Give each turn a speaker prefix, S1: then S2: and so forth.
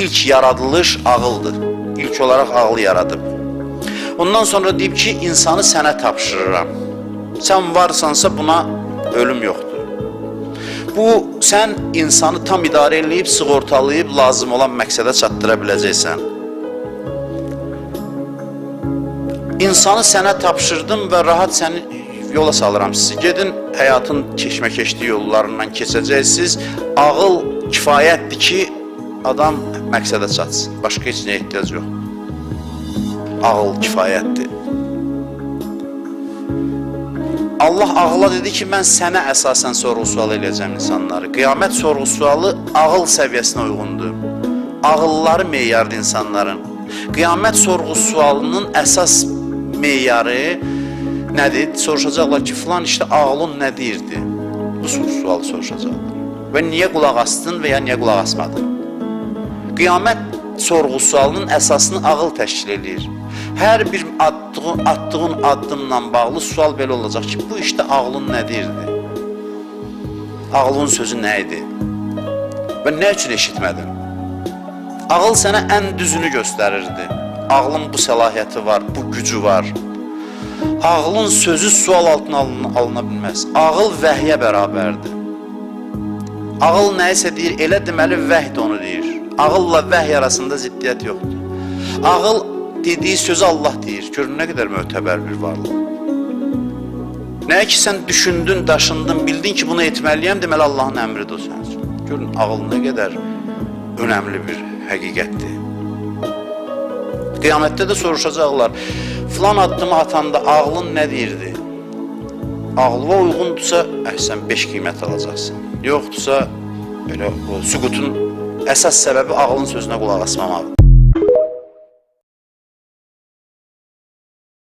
S1: ilk yaradılış ağıldır. İlk olaraq ağlı yaradıb. Ondan sonra deyib ki, insanı sənə tapşırıram. Sən varsansa buna ölüm yoxdur. Bu, sən insanı tam idarə edib, sığortalayıb, lazım olan məqsədə çatdıra biləcəksən. İnsanı sənə tapşırdım və rahat səni yola salıram sizi. Gedin, həyatın keçmə-keçdiyi yollarından keçəcəksiniz. Ağıl kifayətdir ki, adam məqsədə çatsın. Başqa heç nəyə ehtiyac yox. Ağıl kifayətdir. Allah ağla dedi ki, mən sənə əsasən sorğu-sual eləyəcəm insanları. Qiyamət sorğu-sualı ağıl səviyyəsinə uyğundur. Ağılları meyardır insanların. Qiyamət sorğu-sualının əsas meyarı nədir? Soruşacaqlar ki, filan işte ağlın nə deyirdi? Bu sualı soruşacaqlar. Və niyə qulaq astın və ya niyə qulaq asmadın? Qiyamət sorğu-sualının əsasını ağıl təşkil edir. Hər bir attığın addımla bağlı sual belə olacaq ki, bu işte ağlın nə deyirdi? Ağlın sözü nə idi? Və nə üçün eşitmədin? Ağıl sənə ən düzünü göstərirdi. Ağlın bu səlahiyyəti var, bu gücü var. Ağlın sözü sual altına alına bilməz. Ağıl vəhyə bərabərdir. Ağıl nəyisə deyir, elə deməli vəhy də onu deyir. Ağılla vəhy arasında ziddiyyət yoxdur. Ağıl dediyi sözü Allah deyir. Görün nə qədər mötəbər bir varlıq. Nəyə ki sən düşündün, daşındın, bildin ki bunu etməliyəm, deməli Allahın əmridir o sənin üçün. Görün ağıl nə qədər önəmli bir həqiqətdir. Qiyamətdə də soruşacaqlar, filan addımı atanda ağlın nə deyirdi? Ağlıva uyğundursa, sən 5 qiymət alacaqsın. Yoxdursa, belə o süqutun əsas səbəbi ağlın sözünə qulaq asmamalıdır.